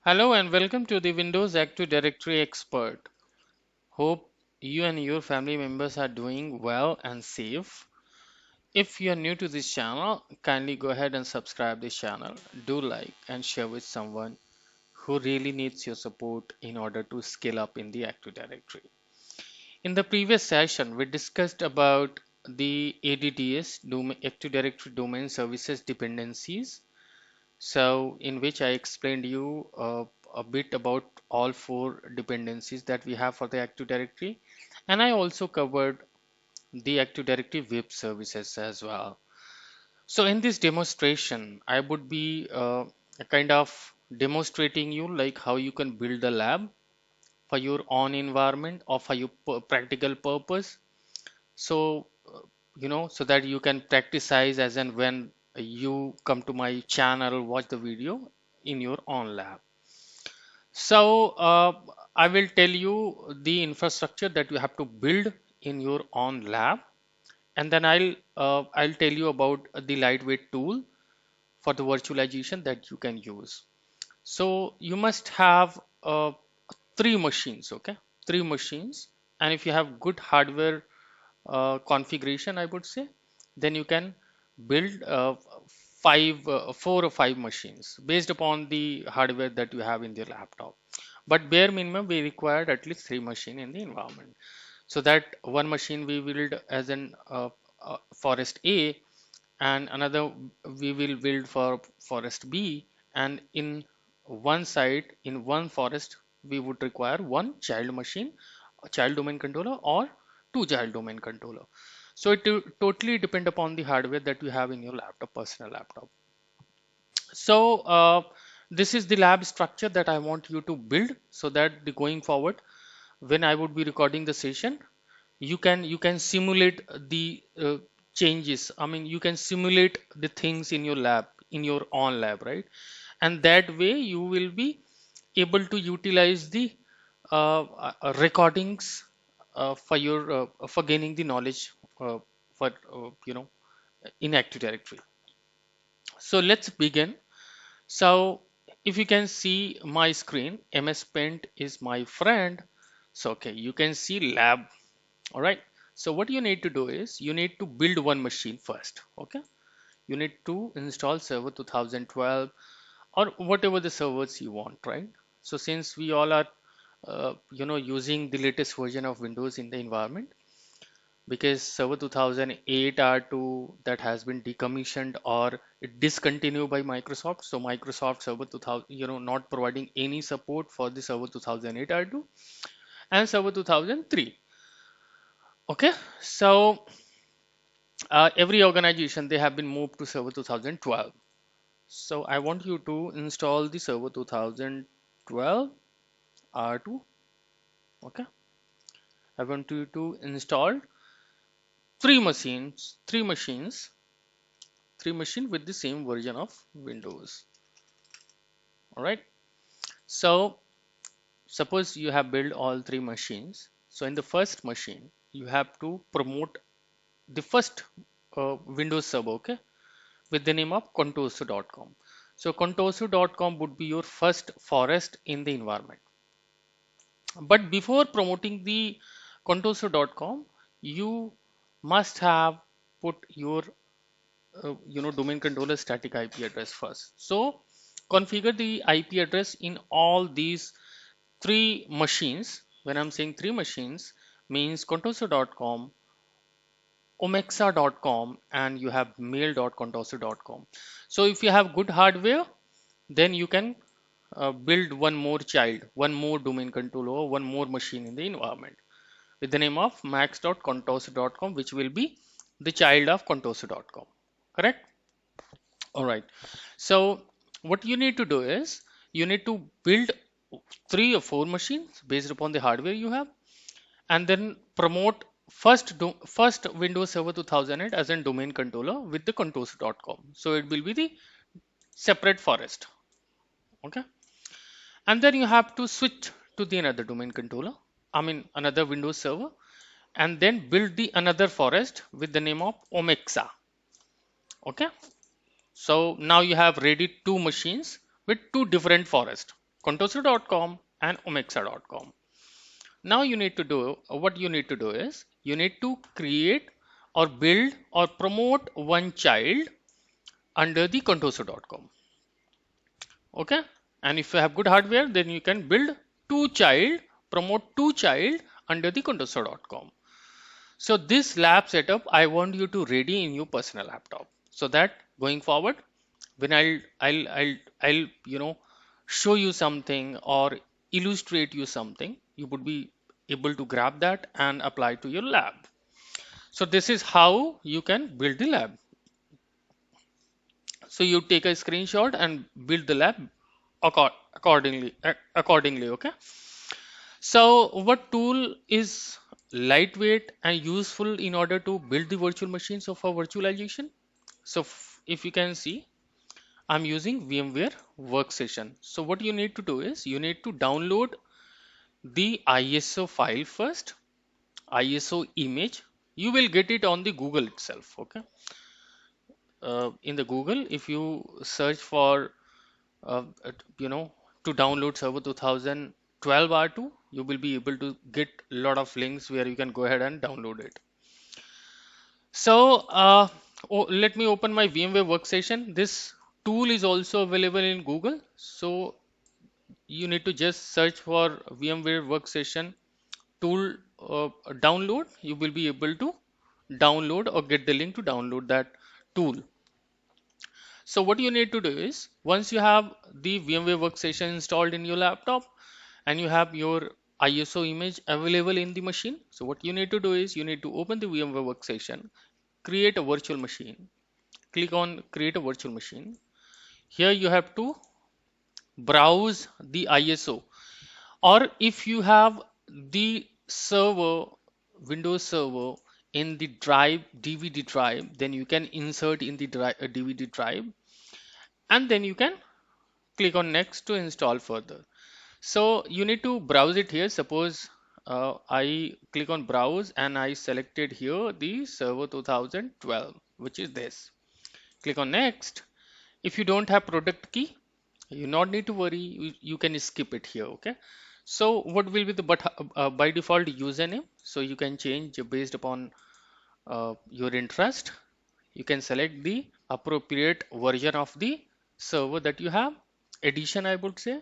Hello and welcome to the Windows Active Directory Expert. Hope you and your family members are doing well and safe. If you are new to this channel, kindly go ahead and subscribe this channel. Do like and share with someone who really needs your support in order to scale up in the Active Directory. In the previous session, we discussed about the ADDS, Active Directory Domain Services Dependencies, so in which I explained you a bit about all four dependencies that we have for the Active Directory, and I also covered the Active Directory web services as well. So in this demonstration, I would be kind of demonstrating you like how you can build a lab for your own environment or for your practical purpose. So so that you can practicize as and when you come to my channel, watch the video in your own lab. So I will tell you the infrastructure that you have to build in your own lab, and then I'll tell you about the lightweight tool for the virtualization that you can use. So you must have three machines, okay? Three machines, and if you have good hardware configuration, I would say, then you can build four or five machines based upon the hardware that you have in your laptop. But bare minimum, we required at least three machines in the environment. So that one machine we build as an forest A, and another we will build for forest B, and in one side, in one forest, we would require one child machine, a child domain controller, or two child domain controller. So it totally depend upon the hardware that you have in your laptop, personal laptop. So this is the lab structure that I want you to build, so that the going forward, when I would be recording the session, you can simulate the changes. I mean, you can simulate the things in your lab, in your own lab, right? And that way you will be able to utilize the recordings for gaining the knowledge for in Active Directory. So let's begin. So if you can see my screen, MS Paint is my friend. So okay, you can see lab. All right. So what you need to do is you need to build one machine first. Okay. You need to install server 2012 or whatever the servers you want, right? So since we all are using the latest version of Windows in the environment, because server 2008 R2 that has been decommissioned or it discontinued by Microsoft. So Microsoft server 2000, not providing any support for the server 2008 R2 and server 2003. Okay, so every organization, they have been moved to server 2012. So I want you to install the server 2012 R2. Okay, I want you to install three machines with the same version of Windows. All right. So suppose you have built all three machines. So in the first machine, you have to promote the first Windows server, okay, with the name of contoso.com. So contoso.com would be your first forest in the environment. But before promoting the contoso.com, you must have put your domain controller static IP address first. So configure the IP address in all these three machines. When I'm saying three machines, means contoso.com, omexa.com, and you have mail.contoso.com. So if you have good hardware, then you can build one more child, one more domain controller, or one more machine in the environment with the name of max.contoso.com, which will be the child of contoso.com. Correct? All right. So what you need to do is you need to build three or four machines based upon the hardware you have, and then promote first Windows Server 2008 as a domain controller with the contoso.com. So it will be the separate forest. Okay. And then you have to switch to the another domain controller, I mean another Windows server, and then build the another forest with the name of Omexa. Okay. So now you have ready two machines with two different forests. contoso.com and omexa.com. Now you need to do what you need to do is you need to create or build or promote one child under the contoso.com. Okay, and if you have good hardware, then you can build two child, promote two child under the contoso.com. So this lab setup I want you to ready in your personal laptop, so that going forward when I'll show you something or illustrate you something, you would be able to grab that and apply to your lab. So this is how you can build the lab. So you take a screenshot and build the lab accordingly. Okay. So what tool is lightweight and useful in order to build the virtual machines of our virtualization? So if you can see, I'm using VMware Workstation. So what you need to do is you need to download the ISO file first, ISO image. You will get it on the Google itself. Okay. In the Google, if you search for, uh, uh, you know, to download Server 2012 R2, you will be able to get a lot of links where you can go ahead and download it. So let me open my VMware Workstation. This tool is also available in Google. So you need to just search for VMware Workstation tool download. You will be able to download or get the link to download that tool. So what you need to do is once you have the VMware Workstation installed in your laptop and you have your ISO image available in the machine. So what you need to do is you need to open the VMware Workstation, create a virtual machine, click on create a virtual machine. Here you have to browse the ISO, or if you have the server, Windows server in the drive, DVD drive, then you can insert in the DVD drive, and then you can click on next to install further. So you need to browse it here. Suppose I click on browse and I selected here the server 2012, which is this. Click on next. If you don't have product key, you not need to worry. You can skip it here. Okay. So what will be the by default username? So you can change based upon your interest. You can select the appropriate version of the server that you have. Edition, I would say.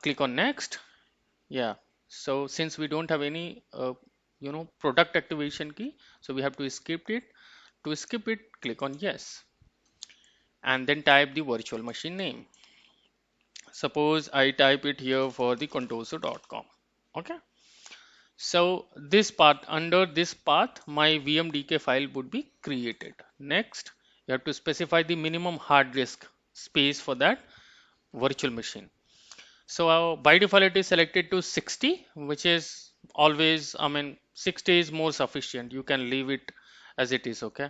Click on next. Yeah. So since we don't have any product activation key, so we have to skip it. To skip it, click on yes, and then type the virtual machine name. Suppose I type it here for the contoso.com. Okay. So this path, under this path, my VMDK file would be created. Next, you have to specify the minimum hard disk space for that virtual machine. So by default it is selected to 60, which is always, I mean, 60 is more sufficient. You can leave it as it is. Okay.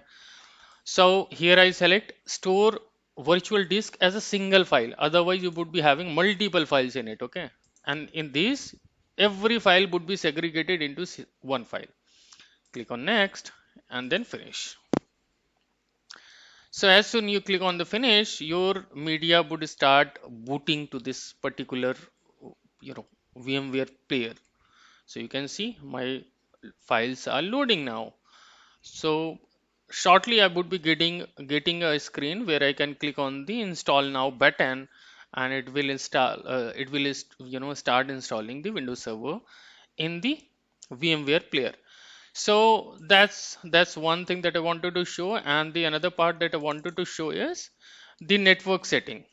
So here I select store virtual disk as a single file. Otherwise you would be having multiple files in it. Okay. And in this, every file would be segregated into one file. Click on next and then finish. So as soon you click on the finish, your media would start booting to this particular, VMware player. So you can see my files are loading now. So shortly I would be getting a screen where I can click on the install now button, and it will install start installing the Windows Server in the VMware player. So that's one thing that I wanted to show, and the another part that I wanted to show is the network setting.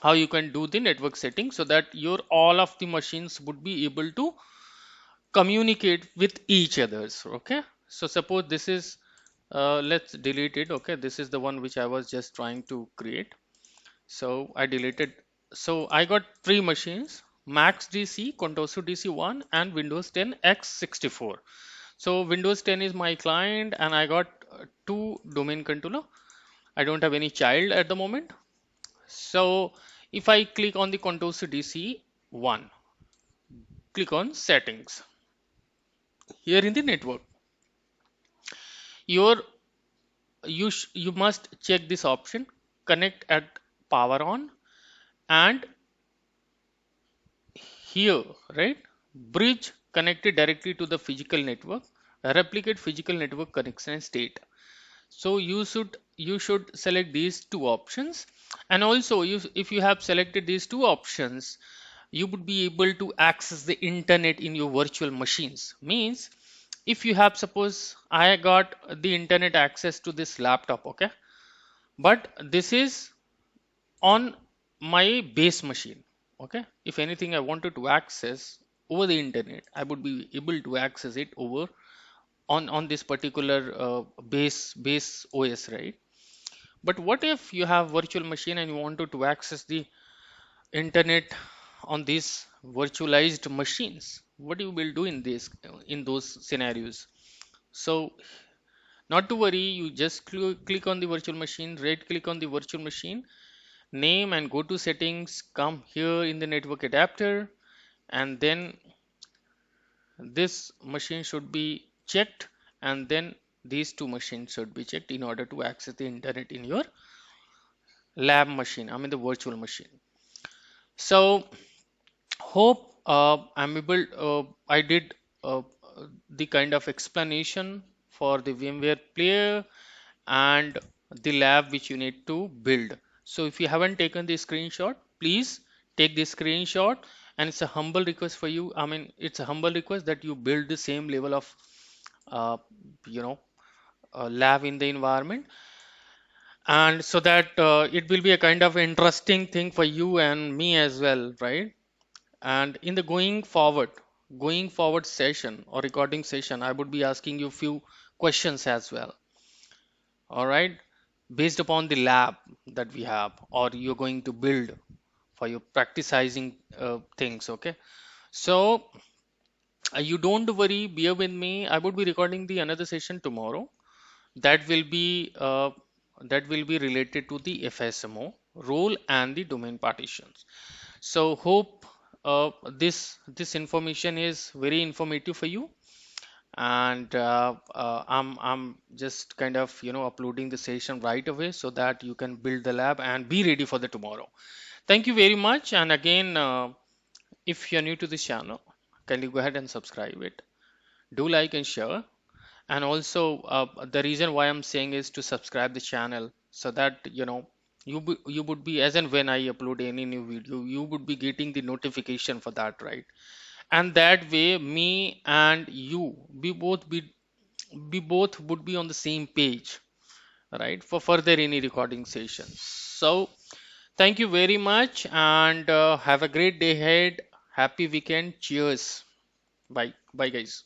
How you can do the network setting so that your all of the machines would be able to communicate with each others. Okay. So suppose this is let's delete it. Okay, this is the one which I was just trying to create. So I deleted. So I got three machines: Max DC, Contoso DC1, and Windows 10 x64. So Windows 10 is my client, and I got two domain controller. I don't have any child at the moment. So if I click on the Contoso DC1, click on settings. Here in the network, your you must check this option, connect at power on, and here, right? Bridge connected directly to the physical network, replicate physical network connection and state. So you should select these two options, and also if you have selected these two options, you would be able to access the internet in your virtual machines. Means if you have, suppose I got the internet access to this laptop, okay, but this is on my base machine, okay. If anything I wanted to access over the internet, I would be able to access it over on this particular base OS, right? But what if you have virtual machine and you wanted to access the internet on these virtualized machines? What you will do in this, in those scenarios? So not to worry, you just click on the virtual machine, right click on the virtual machine name and go to settings, come here in the network adapter, and then this machine should be checked, and then these two machines should be checked in order to access the internet in your lab machine, I mean the virtual machine. So hope I'm able, I did the kind of explanation for the VMware player and the lab which you need to build. So if you haven't taken the screenshot, please take the screenshot, and it's a humble request for you. I mean, it's a humble request that you build the same level of uh, you know lab in the environment, and so that it will be a kind of interesting thing for you and me as well, right? And in the going forward session or recording session, I would be asking you few questions as well. All right, based upon the lab that we have or you're going to build for your practicing things. Okay, so you don't worry, bear with me. I would be recording the another session tomorrow that will be related to the FSMO role and the domain partitions. So hope this information is very informative for you, and I'm just kind of uploading the session right away so that you can build the lab and be ready for the tomorrow. Thank you very much, and again, if you're new to this channel, kindly go ahead and subscribe it. Do like and share, and also the reason why I'm saying is to subscribe the channel so that you would be, as and when I upload any new video, you would be getting the notification for that, right? And that way me and you, we both would be on the same page, right, for further any recording sessions. So thank you very much, and have a great day ahead. Happy weekend. Cheers. Bye bye, guys.